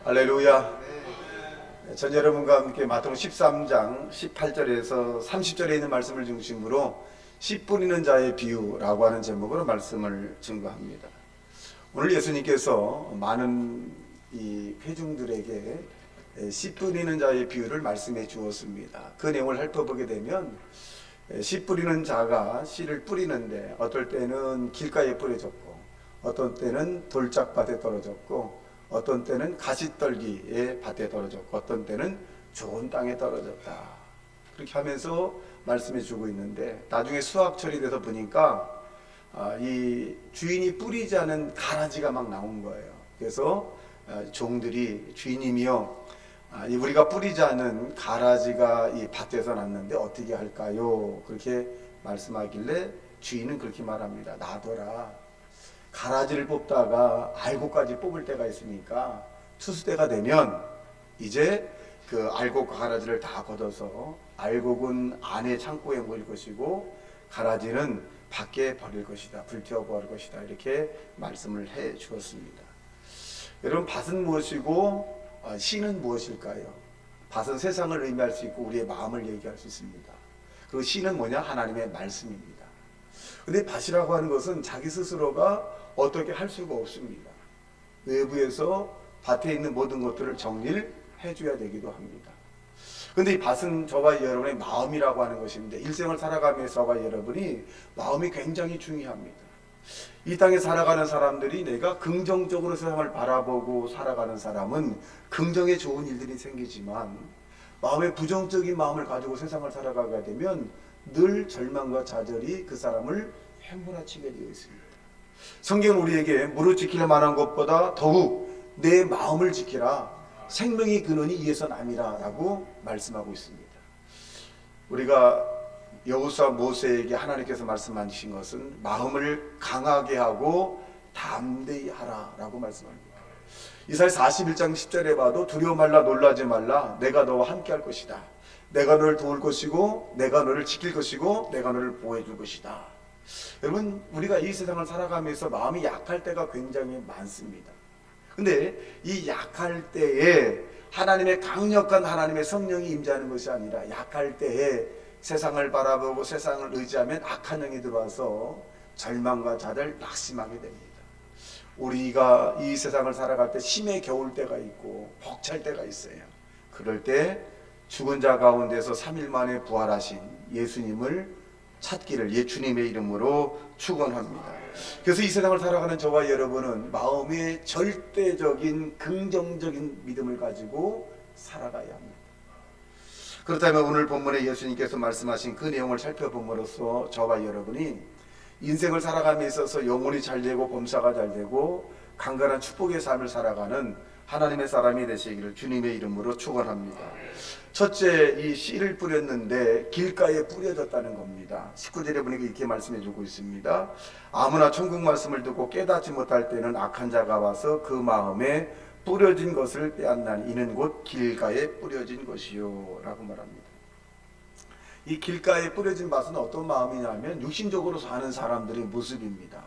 할렐루야. 전 여러분과 함께 마태복음 13장 18절에서 30절에 있는 말씀을 중심으로 씨 뿌리는 자의 비유라고 하는 제목으로 말씀을 증거합니다. 오늘 예수님께서 많은 이 회중들에게 씨 뿌리는 자의 비유를 말씀해 주었습니다. 그 내용을 살펴보게 되면 씨 뿌리는 자가 씨를 뿌리는데 어떨 때는 길가에 뿌려졌고 어떤 때는 돌짝밭에 떨어졌고 어떤 때는 가시떨기의 밭에 떨어졌고 어떤 때는 좋은 땅에 떨어졌다. 그렇게 하면서 말씀해 주고 있는데 나중에 수확철이 돼서 보니까 이 주인이 뿌리지 않은 가라지가 막 나온 거예요. 그래서 종들이 주인님이요, 우리가 뿌리지 않은 가라지가 이 밭에서 났는데 어떻게 할까요? 그렇게 말씀하길래 주인은 그렇게 말합니다. 놔둬라. 가라지를 뽑다가 알곡까지 뽑을 때가 있으니까 추수 때가 되면 이제 그 알곡과 가라지를 다 걷어서 알곡은 안에 창고에 모일 것이고 가라지는 밖에 버릴 것이다. 불태워 버릴 것이다. 이렇게 말씀을 해 주었습니다. 여러분, 밭은 무엇이고 씨는 무엇일까요? 밭은 세상을 의미할 수 있고 우리의 마음을 얘기할 수 있습니다. 그 씨는 뭐냐? 하나님의 말씀입니다. 근데 밭이라고 하는 것은 자기 스스로가 어떻게 할 수가 없습니다. 외부에서 밭에 있는 모든 것들을 정리를 해줘야 되기도 합니다. 근데 이 밭은 저와 여러분의 마음이라고 하는 것인데 일생을 살아가면서 저와 여러분이 마음이 굉장히 중요합니다. 이 땅에 살아가는 사람들이 내가 긍정적으로 세상을 바라보고 살아가는 사람은 긍정에 좋은 일들이 생기지만 마음에 부정적인 마음을 가지고 세상을 살아가게 되면 늘 절망과 좌절이 그 사람을 휘몰아치게 되어 있습니다. 성경은 우리에게 무릇 지킬 만한 것보다 더욱 내 마음을 지키라. 생명의 근원이 이에서 남이라 라고 말씀하고 있습니다. 우리가 여호수아 모세에게 하나님께서 말씀하신 것은 마음을 강하게 하고 담대히 하라 라고 말씀합니다. 이사야 41장 10절에 봐도 두려워 말라 놀라지 말라 내가 너와 함께 할 것이다. 내가 너를 도울 것이고 내가 너를 지킬 것이고 내가 너를 보호해 줄 것이다. 여러분, 우리가 이 세상을 살아가면서 마음이 약할 때가 굉장히 많습니다. 근데 이 약할 때에 하나님의 강력한 하나님의 성령이 임재하는 것이 아니라 약할 때에 세상을 바라보고 세상을 의지하면 악한 영이 들어와서 절망과 좌절, 낙심하게 됩니다. 우리가 이 세상을 살아갈 때 심해 겨울 때가 있고 벅찰 때가 있어요. 그럴 때 죽은 자 가운데서 3일 만에 부활하신 예수님을 찾기를 예수님의 이름으로 축원합니다. 그래서 이 세상을 살아가는 저와 여러분은 마음의 절대적인 긍정적인 믿음을 가지고 살아가야 합니다. 그렇다면 오늘 본문에 예수님께서 말씀하신 그 내용을 살펴봄으로써 저와 여러분이 인생을 살아감에 있어서 영혼이 잘 되고 범사가 잘 되고 강건한 축복의 삶을 살아가는 하나님의 사람이 되시기를 주님의 이름으로 축원합니다. 첫째, 이 씨를 뿌렸는데 길가에 뿌려졌다는 겁니다. 19절에 보니까 이렇게 말씀해 주고 있습니다. 아무나 천국 말씀을 듣고 깨닫지 못할 때는 악한 자가 와서 그 마음에 뿌려진 것을 빼앗나니 이는 곧 길가에 뿌려진 것이요 라고 말합니다. 이 길가에 뿌려진 밭은 어떤 마음이냐면 육신적으로 사는 사람들의 모습입니다.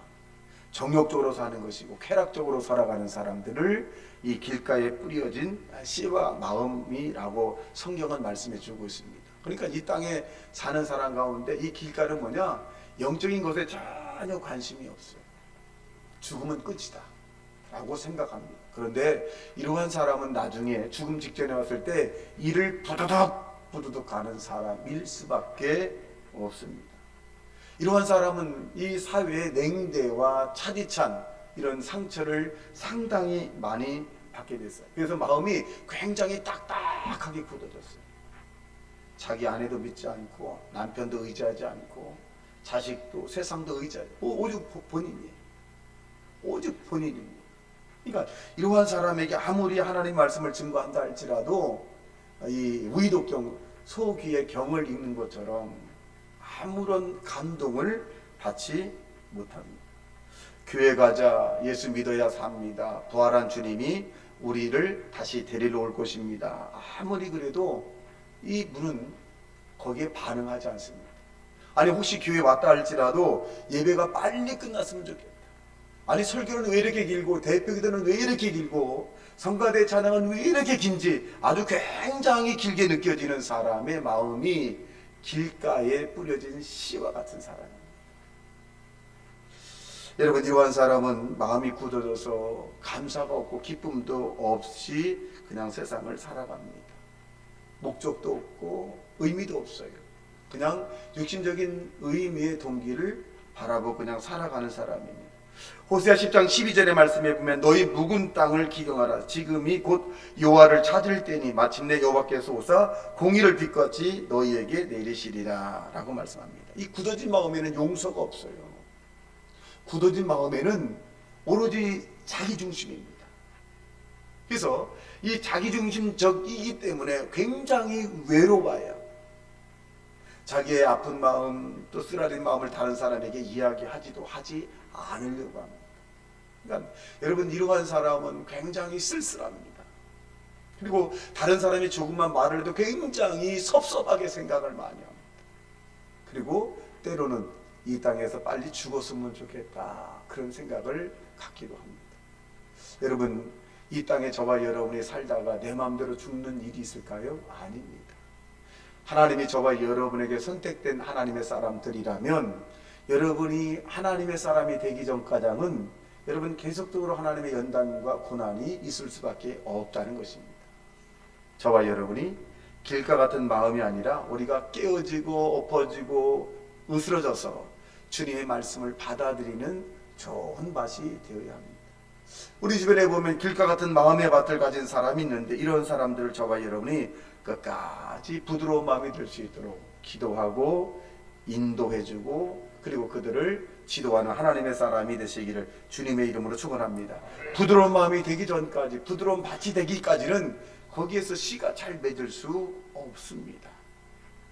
정욕적으로 사는 것이고 쾌락적으로 살아가는 사람들을 이 길가에 뿌려진 씨와 마음이라고 성경은 말씀해 주고 있습니다. 그러니까 이 땅에 사는 사람 가운데 이 길가는 뭐냐? 영적인 것에 전혀 관심이 없어요. 죽으면 끝이다 라고 생각합니다. 그런데 이러한 사람은 나중에 죽음 직전에 왔을 때 이를 부두둑 가는 사람일 수밖에 없습니다. 이러한 사람은 이 사회의 냉대와 차디찬 이런 상처를 상당히 많이 받게 됐어요. 그래서 마음이 굉장히 딱딱하게 굳어졌어요. 자기 아내도 믿지 않고 남편도 의지하지 않고 자식도 세상도 의지하지 않고 오직 본인이에요. 오직 본인입니다. 그러니까 이러한 사람에게 아무리 하나님 말씀을 증거한다 할지라도 이 위독경 소귀의 경을 읽는 것처럼 아무런 감동을 받지 못합니다. 교회 가자, 예수 믿어야 삽니다, 부활한 주님이 우리를 다시 데리러 올 것입니다. 아무리 그래도 이 분은 거기에 반응하지 않습니다. 아니 혹시 교회 왔다 할지라도 예배가 빨리 끝났으면 좋겠다. 아니 설교는 왜 이렇게 길고 대표기도는 왜 이렇게 길고 성가대 찬양은 왜 이렇게 긴지 아주 굉장히 길게 느껴지는 사람의 마음이 길가에 뿌려진 씨와 같은 사람입니다. 여러분, 이러한 사람은 마음이 굳어져서 감사가 없고 기쁨도 없이 그냥 세상을 살아갑니다. 목적도 없고 의미도 없어요. 그냥 육신적인 의미의 동기를 바라보고 그냥 살아가는 사람입니다. 호세아 10장 12절의 말씀에 보면 너희 묵은 땅을 기경하라. 지금이 곧 여호와를 찾을 때니 마침내 여호와께서 오사 공의를 빛같이 너희에게 내리시리라 라고 말씀합니다. 이 굳어진 마음에는 용서가 없어요. 굳어진 마음에는 오로지 자기중심입니다. 그래서 이 자기중심적이기 때문에 굉장히 외로워요. 자기의 아픈 마음 또 쓰라린 마음을 다른 사람에게 이야기하지도 하지 않으려고 합니다. 그러니까 여러분, 이러한 사람은 굉장히 쓸쓸합니다. 그리고 다른 사람이 조금만 말을 해도 굉장히 섭섭하게 생각을 많이 합니다. 그리고 때로는 이 땅에서 빨리 죽었으면 좋겠다 그런 생각을 갖기도 합니다. 여러분, 이 땅에 저와 여러분이 살다가 내 마음대로 죽는 일이 있을까요? 아닙니다. 하나님이 저와 여러분에게 선택된 하나님의 사람들이라면 여러분이 하나님의 사람이 되기 전까지는 여러분 계속적으로 하나님의 연단과 고난이 있을 수밖에 없다는 것입니다. 저와 여러분이 길가 같은 마음이 아니라 우리가 깨어지고 엎어지고 으스러져서 주님의 말씀을 받아들이는 좋은 밭이 되어야 합니다. 우리 주변에 보면 길가 같은 마음의 밭을 가진 사람이 있는데 이런 사람들을 저와 여러분이 끝까지 부드러운 마음이 될 수 있도록 기도하고 인도해주고 그리고 그들을 지도하는 하나님의 사람이 되시기를 주님의 이름으로 축원합니다. 부드러운 마음이 되기 전까지, 부드러운 밭이 되기까지는 거기에서 씨가 잘 맺을 수 없습니다.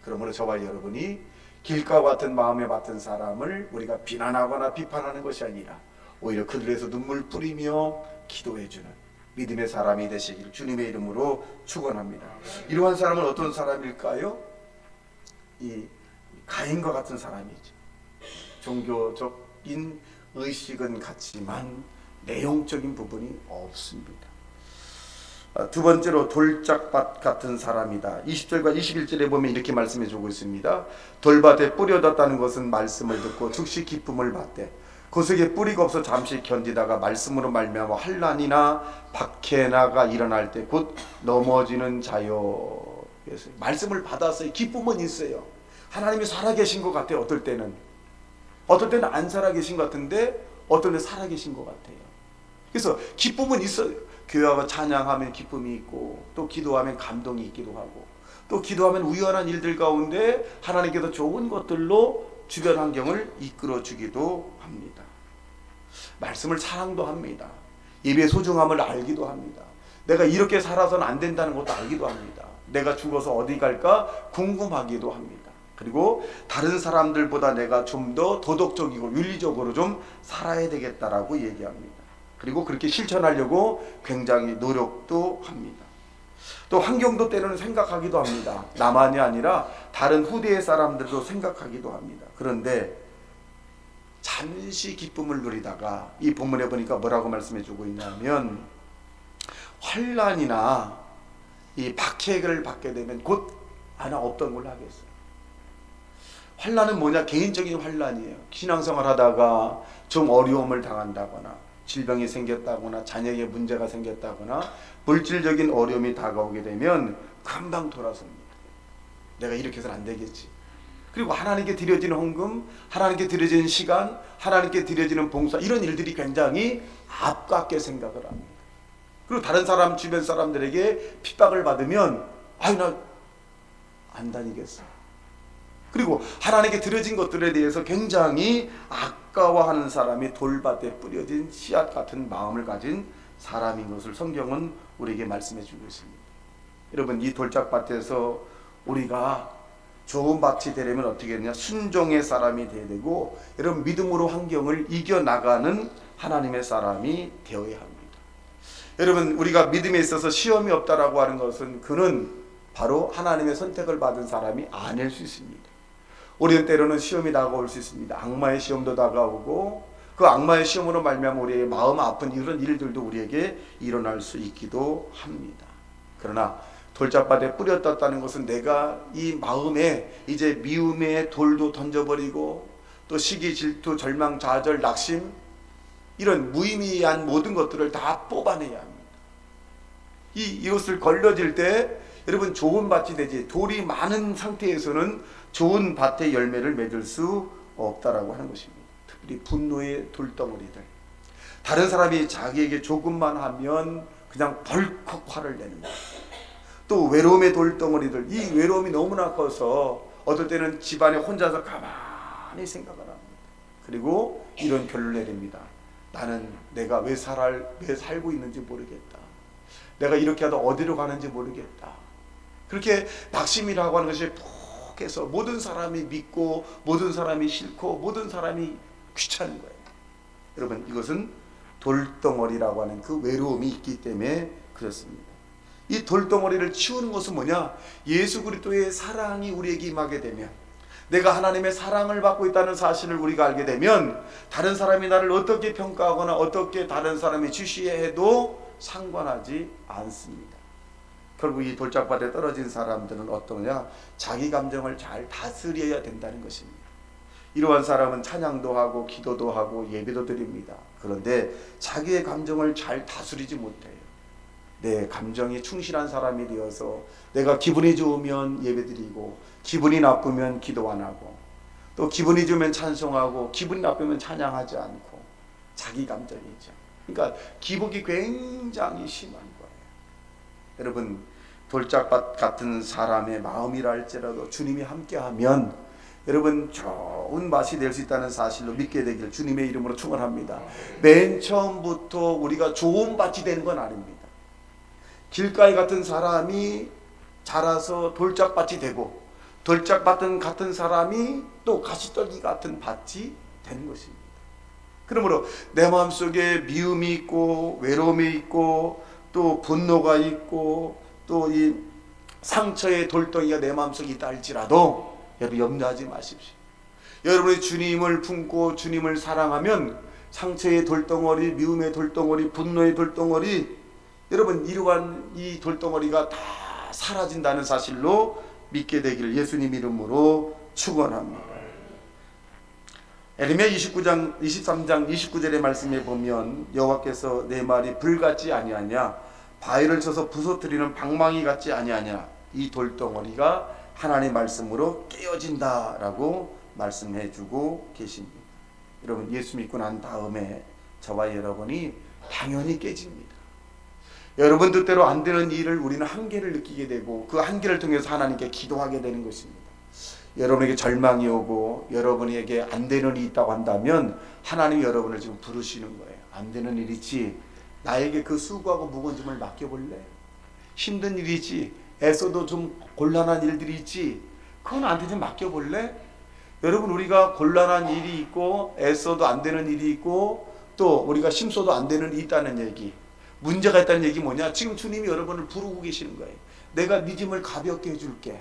그러므로 저와 여러분이 길가 같은 마음에 맡은 사람을 우리가 비난하거나 비판하는 것이 아니라 오히려 그들에서 눈물 뿌리며 기도해주는 믿음의 사람이 되시기를 주님의 이름으로 축원합니다. 이러한 사람은 어떤 사람일까요? 이 가인과 같은 사람이죠. 종교적인 의식은 같지만 내용적인 부분이 없습니다. 두 번째로 돌짝밭 같은 사람이다. 20절과 21절에 보면 이렇게 말씀해 주고 있습니다. 돌밭에 뿌려졌다는 것은 말씀을 듣고 즉시 기쁨을 받되 그 속에 뿌리가 없어 잠시 견디다가 말씀으로 말미암아 환난이나 박해나가 일어날 때 곧 넘어지는 자요. 말씀을 받아서 기쁨은 있어요. 하나님이 살아계신 것 같아요. 어떨 때는 안 살아계신 것 같은데 어떨 때 살아계신 것 같아요. 그래서 기쁨은 있어요. 교회와 찬양하면 기쁨이 있고 또 기도하면 감동이 있기도 하고 또 기도하면 우연한 일들 가운데 하나님께서 좋은 것들로 주변 환경을 이끌어 주기도 합니다. 말씀을 사랑도 합니다. 예배의 소중함을 알기도 합니다. 내가 이렇게 살아서는 안 된다는 것도 알기도 합니다. 내가 죽어서 어디 갈까 궁금하기도 합니다. 그리고 다른 사람들보다 내가 좀 더 도덕적이고 윤리적으로 좀 살아야 되겠다라고 얘기합니다. 그리고 그렇게 실천하려고 굉장히 노력도 합니다. 또 환경도 때로는 생각하기도 합니다. 나만이 아니라 다른 후대의 사람들도 생각하기도 합니다. 그런데 잠시 기쁨을 누리다가 이 본문에 보니까 뭐라고 말씀해 주고 있냐면 환난이나 이 박해를 받게 되면 곧 하나 없던 걸로 하겠어요. 환난은 뭐냐? 개인적인 환난이에요. 신앙생활 하다가 좀 어려움을 당한다거나 질병이 생겼다거나 자녀에게 문제가 생겼다거나 물질적인 어려움이 다가오게 되면 금방 돌아섭니다. 내가 이렇게 해서는 안 되겠지. 그리고 하나님께 드려지는 헌금, 하나님께 드려지는 시간, 하나님께 드려지는 봉사 이런 일들이 굉장히 아깝게 생각을 합니다. 그리고 다른 사람 주변 사람들에게 핍박을 받으면 아유 나 안 다니겠어. 그리고 하나님께 드려진 것들에 대해서 굉장히 아까워하는 사람이 돌밭에 뿌려진 씨앗 같은 마음을 가진 사람인 것을 성경은 우리에게 말씀해 주고 있습니다. 여러분, 이 돌짝밭에서 우리가 좋은 밭이 되려면 어떻게 되냐? 순종의 사람이 되어야 되고 여러분 믿음으로 환경을 이겨나가는 하나님의 사람이 되어야 합니다. 여러분, 우리가 믿음에 있어서 시험이 없다라고 하는 것은 그는 바로 하나님의 선택을 받은 사람이 아닐 수 있습니다. 우리는 때로는 시험이 다가올 수 있습니다. 악마의 시험도 다가오고 그 악마의 시험으로 말미암아 우리의 마음 아픈 이런 일들도 우리에게 일어날 수 있기도 합니다. 그러나 돌짝밭에 뿌려 떴다는 것은 내가 이 마음에 이제 미움의 돌도 던져버리고 또 시기, 질투, 절망, 좌절, 낙심 이런 무의미한 모든 것들을 다 뽑아내야 합니다. 이것을 걸러질 때 여러분 좋은 밭이 되지, 돌이 많은 상태에서는 좋은 밭의 열매를 맺을 수 없다라고 하는 것입니다. 특별히 분노의 돌덩어리들, 다른 사람이 자기에게 조금만 하면 그냥 벌컥 화를 내는 거예요. 또 외로움의 돌덩어리들, 이 외로움이 너무나 커서 어떨 때는 집안에 혼자서 가만히 생각을 합니다. 그리고 이런 결론을 내립니다. 나는 내가 왜 살고 있는지 모르겠다. 내가 이렇게 하다 어디로 가는지 모르겠다. 그렇게 낙심이라고 하는 것이 푹해서 모든 사람이 믿고 모든 사람이 싫고 모든 사람이 귀찮은 거예요. 여러분, 이것은 돌덩어리라고 하는 그 외로움이 있기 때문에 그렇습니다. 이 돌덩어리를 치우는 것은 뭐냐? 예수 그리스도의 사랑이 우리에게 임하게 되면, 내가 하나님의 사랑을 받고 있다는 사실을 우리가 알게 되면 다른 사람이 나를 어떻게 평가하거나 어떻게 다른 사람이 주시해도 상관하지 않습니다. 결국 이 돌짝밭에 떨어진 사람들은 어떠냐? 자기 감정을 잘 다스려야 된다는 것입니다. 이러한 사람은 찬양도 하고 기도도 하고 예배도 드립니다. 그런데 자기의 감정을 잘 다스리지 못해요. 내 감정이 충실한 사람이 되어서 내가 기분이 좋으면 예배드리고 기분이 나쁘면 기도 안 하고 또 기분이 좋으면 찬송하고 기분이 나쁘면 찬양하지 않고 자기 감정이죠. 그러니까 기복이 굉장히 심한 거예요. 여러분, 돌짝밭 같은 사람의 마음이라 할지라도 주님이 함께하면 여러분 좋은 맛이 될 수 있다는 사실로 믿게 되기를 주님의 이름으로 축원합니다. 맨 처음부터 우리가 좋은 밭이 되는 건 아닙니다. 길가에 같은 사람이 자라서 돌짝밭이 되고 돌짝밭 같은 사람이 또 가시떨기 같은 밭이 되는 것입니다. 그러므로 내 마음속에 미움이 있고 외로움이 있고 또 분노가 있고 또 이 상처의 돌덩이가 내 마음속에 있다 할지라도 여러분 염려하지 마십시오. 여러분이 주님을 품고 주님을 사랑하면 상처의 돌덩어리, 미움의 돌덩어리, 분노의 돌덩어리, 여러분 이러한 이 돌덩어리가 다 사라진다는 사실로 믿게 되기를 예수님 이름으로 축원합니다. 에레미야 23장 29절의 말씀에 보면 여호와께서 내 말이 불같지 아니하냐, 바위를 쳐서 부서뜨리는 방망이 같지 아니하냐, 이 돌덩어리가 하나님의 말씀으로 깨어진다라고 말씀해 주고 계십니다. 여러분, 예수 믿고 난 다음에 저와 여러분이 당연히 깨집니다. 여러분 뜻대로 안 되는 일을 우리는 한계를 느끼게 되고 그 한계를 통해서 하나님께 기도하게 되는 것입니다. 여러분에게 절망이 오고 여러분에게 안 되는 일이 있다고 한다면 하나님이 여러분을 지금 부르시는 거예요. 안 되는 일이지, 나에게 그 수고하고 무거운 짐을 맡겨볼래? 힘든 일이지, 애써도 좀 곤란한 일들이 있지, 그건 나한테 좀 맡겨볼래? 여러분, 우리가 곤란한 일이 있고 애써도 안 되는 일이 있고 또 우리가 심써도 안 되는 일이 있다는 얘기, 문제가 있다는 얘기 뭐냐? 지금 주님이 여러분을 부르고 계시는 거예요. 내가 네 짐을 가볍게 해줄게.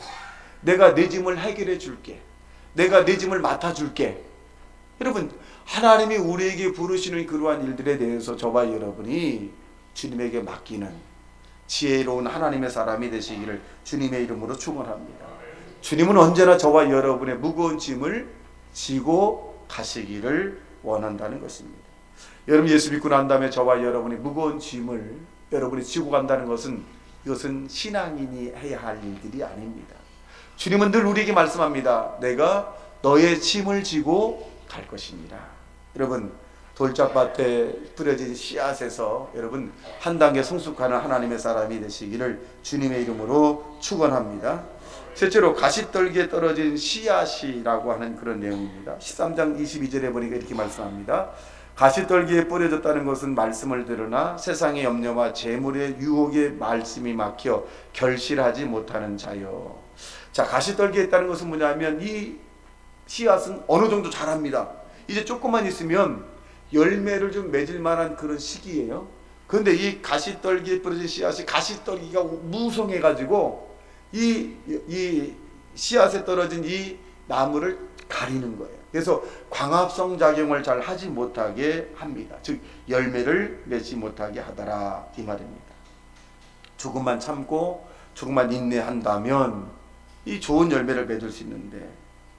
내가 내 짐을 해결해 줄게. 내가 내 짐을 맡아줄게. 여러분, 하나님이 우리에게 부르시는 그러한 일들에 대해서 저와 여러분이 주님에게 맡기는 지혜로운 하나님의 사람이 되시기를 주님의 이름으로 축원합니다. 주님은 언제나 저와 여러분의 무거운 짐을 지고 가시기를 원한다는 것입니다. 여러분, 예수 믿고 난 다음에 저와 여러분이 무거운 짐을 여러분이 지고 간다는 것은 이것은 신앙인이 해야 할 일들이 아닙니다. 주님은 늘 우리에게 말씀합니다. 내가 너의 짐을 지고 갈 것이니라. 여러분, 돌짝밭에 뿌려진 씨앗에서 여러분 한 단계 성숙하는 하나님의 사람이 되시기를 주님의 이름으로 축원합니다. 셋째로 가시떨기에 떨어진 씨앗이라고 하는 그런 내용입니다. 13장 22절에 보니까 이렇게 말씀합니다. 가시떨기에 뿌려졌다는 것은 말씀을 들으나 세상의 염려와 재물의 유혹에 말씀이 막혀 결실하지 못하는 자요. 자, 가시떨기에 있다는 것은 뭐냐면 이 씨앗은 어느 정도 자랍니다. 이제 조금만 있으면 열매를 좀 맺을 만한 그런 시기예요. 그런데 이 가시떨기에 뿌려진 씨앗이 가시떨기가 무성해 가지고 이 씨앗에 떨어진 이 나무를 가리는 거예요. 그래서 광합성 작용을 잘 하지 못하게 합니다. 즉 열매를 맺지 못하게 하더라 이 말입니다. 조금만 참고 조금만 인내한다면 이 좋은 열매를 맺을 수 있는데,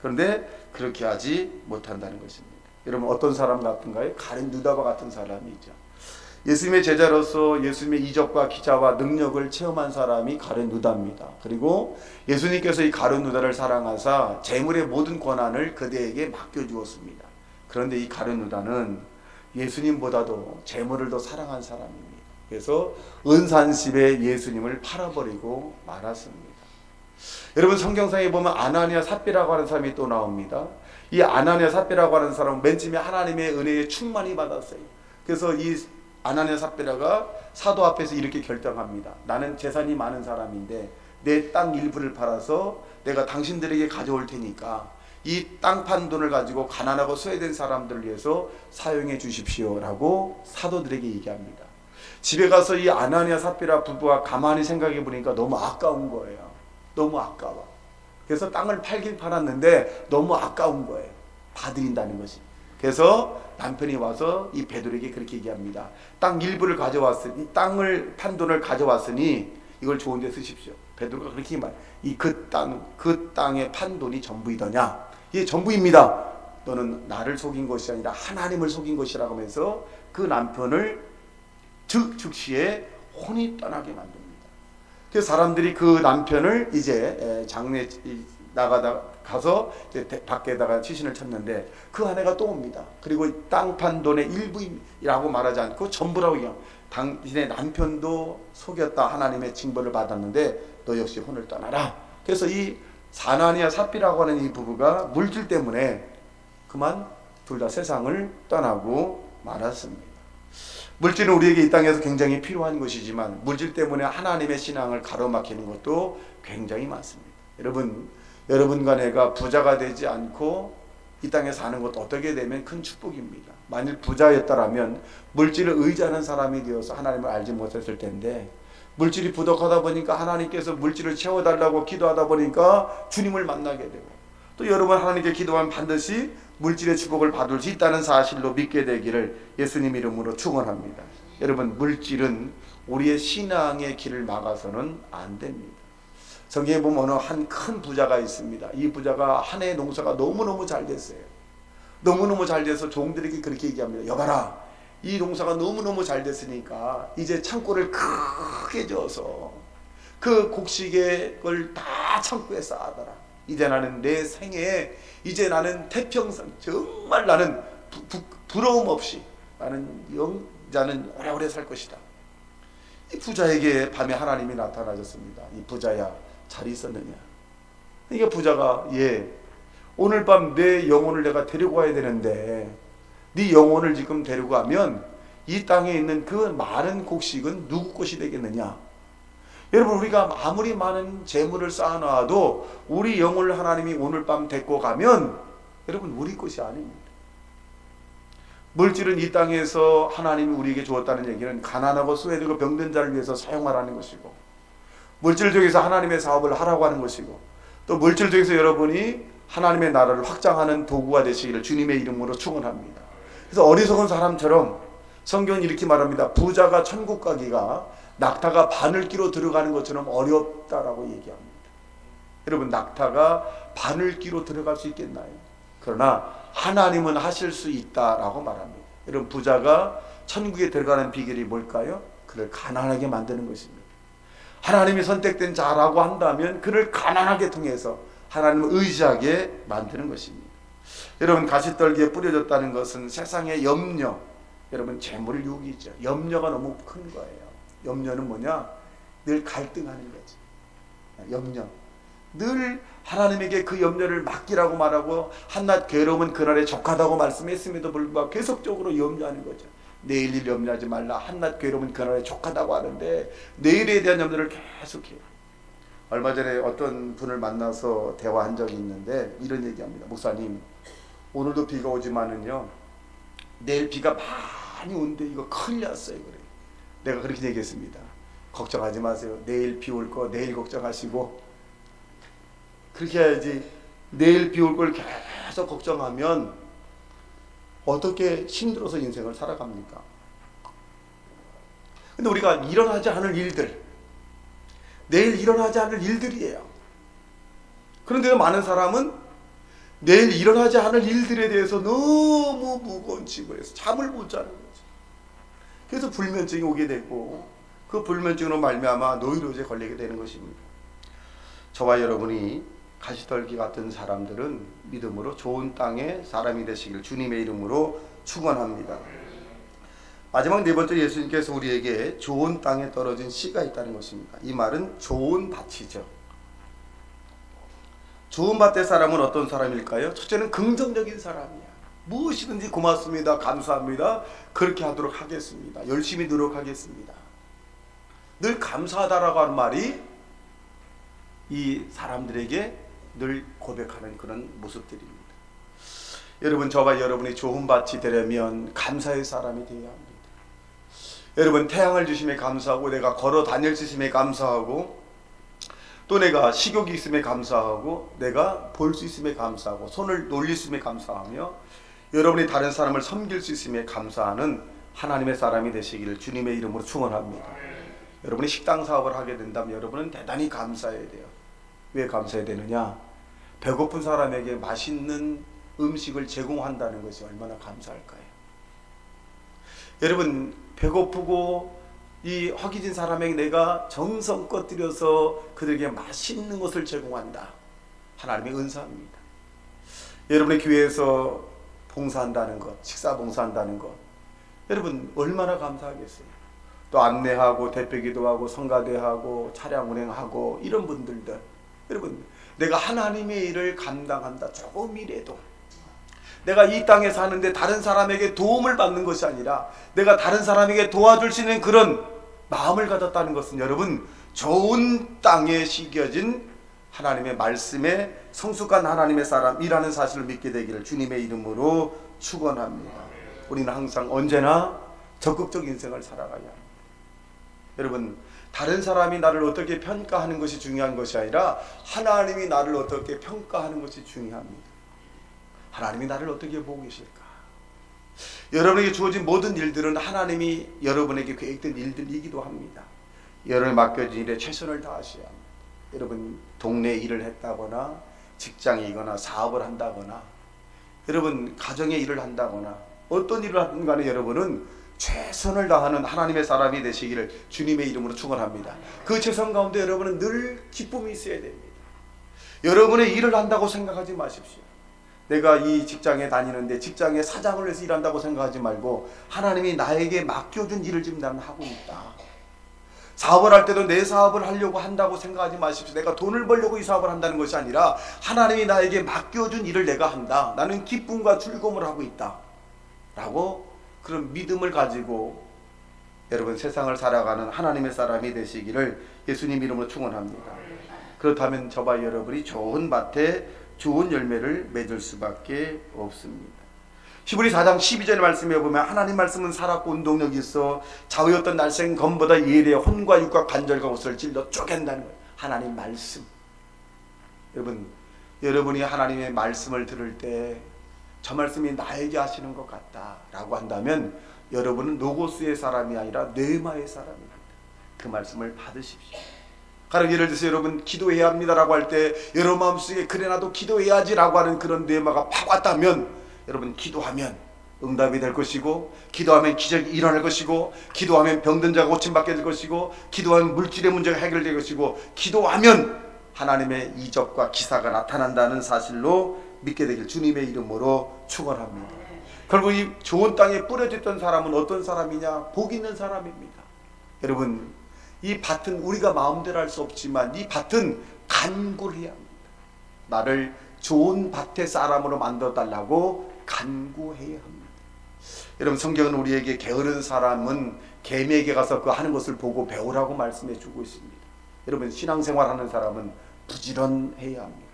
그런데 그렇게 하지 못한다는 것입니다. 여러분 어떤 사람 같은가요? 가룟 유다와 같은 사람이죠. 예수님의 제자로서 예수님의 이적과 기사와 능력을 체험한 사람이 가룟 유다입니다. 그리고 예수님께서 이 가룟 유다를 사랑하사 재물의 모든 권한을 그대에게 맡겨주었습니다. 그런데 이 가룟 유다는 예수님보다도 재물을 더 사랑한 사람입니다. 그래서 은산십에 예수님을 팔아버리고 말았습니다. 여러분 성경상에 보면 아나니아 삽비라고 하는 사람이 또 나옵니다. 이 아나니아 삽비라고 하는 사람은 맨 처음에 하나님의 은혜에 충만히 받았어요. 그래서 이 아나니아 삽비라가 사도 앞에서 이렇게 결정합니다. 나는 재산이 많은 사람인데 내 땅 일부를 팔아서 내가 당신들에게 가져올 테니까 이 땅 판 돈을 가지고 가난하고 소외된 사람들을 위해서 사용해 주십시오 라고 사도들에게 얘기합니다. 집에 가서 이 아나니아 삽비라 부부가 가만히 생각해 보니까 너무 아까운 거예요. 너무 아까워. 그래서 땅을 팔긴 팔았는데 너무 아까운 거예요. 봐드린다는 것이. 그래서 남편이 와서 이 베드로에게 그렇게 얘기합니다. 땅 일부를 가져왔으니, 땅을 판 돈을 가져왔으니 이걸 좋은 데 쓰십시오. 베드로가 그렇게 말. 그 땅에 판 돈이 전부이더냐? 이게 전부입니다. 너는 나를 속인 것이 아니라 하나님을 속인 것이라고 하면서 그 남편을 즉시에 혼이 떠나게 만듭니다. 그래서 사람들이 그 남편을 이제 장례 가서 밖에다가 시신을 쳤는데 그 아내가 또 옵니다. 그리고 땅 판 돈의 일부이라고 말하지 않고 전부라고 얘기합니다. 당신의 남편도 속였다. 하나님의 징벌을 받았는데 너 역시 혼을 떠나라. 그래서 이 아나니아 삽비라고 하는 이 부부가 물질 때문에 그만 둘 다 세상을 떠나고 말았습니다. 물질은 우리에게 이 땅에서 굉장히 필요한 것이지만 물질 때문에 하나님의 신앙을 가로막히는 것도 굉장히 많습니다. 여러분과 내가 부자가 되지 않고 이 땅에 사는 것도 어떻게 되면 큰 축복입니다. 만일 부자였다라면 물질을 의지하는 사람이 되어서 하나님을 알지 못했을 텐데, 물질이 부족하다 보니까 하나님께서 물질을 채워달라고 기도하다 보니까 주님을 만나게 되고, 또 여러분 하나님께 기도하면 반드시 물질의 축복을 받을 수 있다는 사실로 믿게 되기를 예수님 이름으로 축원합니다. 여러분 물질은 우리의 신앙의 길을 막아서는 안 됩니다. 성경에 보면 어느 한 큰 부자가 있습니다. 이 부자가 한 해 농사가 너무너무 잘 됐어요. 너무너무 잘 돼서 종들에게 그렇게 얘기합니다. 여봐라, 이 농사가 너무너무 잘 됐으니까 이제 창고를 크게 지어서 그 곡식의 걸 다 창고에 쌓아둬라. 이제 나는 내 생애에 이제 나는 태평성, 정말 나는 부러움 없이 나는 오래오래 살 것이다. 이 부자에게 밤에 하나님이 나타나셨습니다. 이 부자야, 잘 있었느냐? 이게 부자가 오늘 밤 내 영혼을 내가 데리고 가야 되는데 네 영혼을 지금 데리고 가면 이 땅에 있는 그 많은 곡식은 누구 것이 되겠느냐? 여러분 우리가 아무리 많은 재물을 쌓아놔도 우리 영혼을 하나님이 오늘 밤 데리고 가면 여러분 우리 것이 아닙니다. 물질은 이 땅에서 하나님이 우리에게 주었다는 얘기는 가난하고 소외되고 병든 자를 위해서 사용하라는 것이고, 물질 중에서 하나님의 사업을 하라고 하는 것이고, 또 물질 중에서 여러분이 하나님의 나라를 확장하는 도구가 되시기를 주님의 이름으로 축원합니다. 그래서 어리석은 사람처럼 성경은 이렇게 말합니다. 부자가 천국 가기가 낙타가 바늘기로 들어가는 것처럼 어렵다라고 얘기합니다. 여러분 낙타가 바늘기로 들어갈 수 있겠나요? 그러나 하나님은 하실 수 있다라고 말합니다. 여러분 부자가 천국에 들어가는 비결이 뭘까요? 그를 가난하게 만드는 것입니다. 하나님이 선택된 자라고 한다면 그를 가난하게 통해서 하나님을 의지하게 만드는 것입니다. 여러분 가시떨기에 뿌려졌다는 것은 세상의 염려, 여러분 재물을 유기죠. 염려가 너무 큰 거예요. 염려는 뭐냐? 늘 갈등하는 거지. 염려. 늘 하나님에게 그 염려를 맡기라고 말하고 한낱 괴로움은 그날에 족하다고 말씀했음에도 불구하고 계속적으로 염려하는 거죠. 내일 일 염려하지 말라. 한낱 괴로움은 그날에 족하다고 하는데 내일에 대한 염려를 계속해요. 얼마 전에 어떤 분을 만나서 대화한 적이 있는데 이런 얘기합니다. 목사님, 오늘도 비가 오지만은요 내일 비가 많이 오는데 이거 큰일 났어요. 그래. 내가 그렇게 얘기했습니다. 걱정하지 마세요. 내일 비 올 거 내일 걱정하시고, 그렇게 해야지 내일 비 올 걸 계속 걱정하면 어떻게 힘들어서 인생을 살아갑니까? 근데 우리가 일어나지 않을 일들, 내일 일어나지 않을 일들이에요. 그런데 많은 사람은 내일 일어나지 않을 일들에 대해서 너무 무거운 짐을 해서 잠을 못 자는 거죠. 그래서 불면증이 오게 되고 그 불면증으로 말미암아 노이로제에 걸리게 되는 것입니다. 저와 여러분이 가시떨기 같은 사람들은 믿음으로 좋은 땅의 사람이 되시길 주님의 이름으로 축원합니다. 마지막 네 번째, 예수님께서 우리에게 좋은 땅에 떨어진 씨가 있다는 것입니다. 이 말은 좋은 밭이죠. 좋은 밭의 사람은 어떤 사람일까요? 첫째는 긍정적인 사람이야. 무엇이든지 고맙습니다, 감사합니다, 그렇게 하도록 하겠습니다, 열심히 노력하겠습니다. 늘 감사하다라고 하는 말이 이 사람들에게 늘 고백하는 그런 모습들입니다. 여러분, 저와 여러분이 좋은 밭이 되려면 감사의 사람이 되어야 합니다. 여러분, 태양을 주심에 감사하고, 내가 걸어 다닐 수 있음에 감사하고, 또 내가 식욕이 있음에 감사하고, 내가 볼 수 있음에 감사하고, 손을 놀릴 수 있음에 감사하며, 여러분이 다른 사람을 섬길 수 있음에 감사하는 하나님의 사람이 되시기를 주님의 이름으로 축원합니다. 여러분이 식당 사업을 하게 된다면 여러분은 대단히 감사해야 돼요. 왜 감사해야 되느냐? 배고픈 사람에게 맛있는 음식을 제공한다는 것이 얼마나 감사할까요? 여러분, 배고프고 이 허기진 사람에게 내가 정성껏 들여서 그들에게 맛있는 것을 제공한다. 하나님의 은사입니다. 여러분의 교회에서 봉사한다는 것, 식사 봉사한다는 것, 여러분 얼마나 감사하겠어요. 또 안내하고 대표기도하고 성가대하고 차량 운행하고 이런 분들들, 여러분 내가 하나님의 일을 감당한다. 조금이라도 내가 이 땅에 사는데 다른 사람에게 도움을 받는 것이 아니라 내가 다른 사람에게 도와줄 수 있는 그런 마음을 가졌다는 것은 여러분 좋은 땅에 심겨진 하나님의 말씀에 성숙한 하나님의 사람이라는 사실을 믿게 되기를 주님의 이름으로 축원합니다. 우리는 항상 언제나 적극적 인생을 살아가야 합니다. 여러분, 다른 사람이 나를 어떻게 평가하는 것이 중요한 것이 아니라 하나님이 나를 어떻게 평가하는 것이 중요합니다. 하나님이 나를 어떻게 보고 계실까? 여러분에게 주어진 모든 일들은 하나님이 여러분에게 계획된 일들이기도 합니다. 여러분을 맡겨진 일에 최선을 다하셔야 합니다. 여러분, 동네 일을 했다거나 직장이거나 사업을 한다거나 여러분 가정의 일을 한다거나 어떤 일을 하든 간에 여러분은 최선을 다하는 하나님의 사람이 되시기를 주님의 이름으로 축원합니다. 그 최선 가운데 여러분은 늘 기쁨이 있어야 됩니다. 여러분의 일을 한다고 생각하지 마십시오. 내가 이 직장에 다니는데 직장의 사장을 해서 일한다고 생각하지 말고 하나님이 나에게 맡겨준 일을 지금 나는 하고 있다. 사업을 할 때도 내 사업을 하려고 한다고 생각하지 마십시오. 내가 돈을 벌려고 이 사업을 한다는 것이 아니라 하나님이 나에게 맡겨준 일을 내가 한다. 나는 기쁨과 즐거움을 하고 있다 라고 그런 믿음을 가지고 여러분 세상을 살아가는 하나님의 사람이 되시기를 예수님 이름으로 축원합니다. 그렇다면 저와 여러분이 좋은 밭에 좋은 열매를 맺을 수밖에 없습니다. 히브리 4장 12절 말씀에 보면 하나님 말씀은 살았고 운동력이 있어 좌우였던 날쌘 검보다 예리해 혼과 육과 관절과 옷을 찔러 쪼갠다는 거예요. 하나님 말씀. 여러분, 여러분이 하나님의 말씀을 들을 때 저 말씀이 나에게 하시는 것 같다 라고 한다면 여러분은 로고스의 사람이 아니라 뇌마의 사람입니다. 그 말씀을 받으십시오. 가령 예를 들어서 여러분 기도해야 합니다 라고 할 때 여러분 마음속에 그래 나도 기도해야지 라고 하는 그런 뇌마가 팍 왔다면 여러분 기도하면 응답이 될 것이고 기도하면 기적이 일어날 것이고 기도하면 병든 자가 고침받게 될 것이고 기도하면 물질의 문제가 해결될 것이고 기도하면 하나님의 이적과 기사가 나타난다는 사실로 믿게 되길 주님의 이름으로 축원합니다. 결국 이 좋은 땅에 뿌려졌던 사람은 어떤 사람이냐? 복 있는 사람입니다. 여러분, 이 밭은 우리가 마음대로 할 수 없지만 이 밭은 간구를 해야 합니다. 나를 좋은 밭의 사람으로 만들어 달라고 간구해야 합니다. 여러분, 성경은 우리에게 게으른 사람은 개미에게 가서 그 하는 것을 보고 배우라고 말씀해 주고 있습니다. 여러분, 신앙생활하는 사람은 부지런해야 합니다.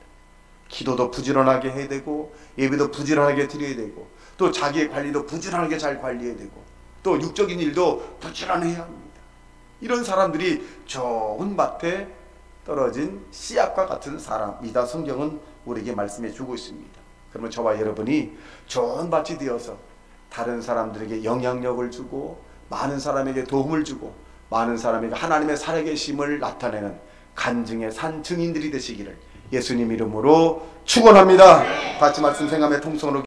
기도도 부지런하게 해야 되고 예배도 부지런하게 드려야 되고 또 자기의 관리도 부지런하게 잘 관리해야 되고 또 육적인 일도 부지런해야 합니다. 이런 사람들이 좋은 밭에 떨어진 씨앗과 같은 사람이다. 성경은 우리에게 말씀해 주고 있습니다. 그러면 저와 여러분이 좋은 밭이 되어서 다른 사람들에게 영향력을 주고 많은 사람에게 도움을 주고 많은 사람에게 하나님의 살아계심을 나타내는 간증의 산 증인들이 되시기를 예수님 이름으로 축원합니다. 같이 말씀 생각하며 통성으로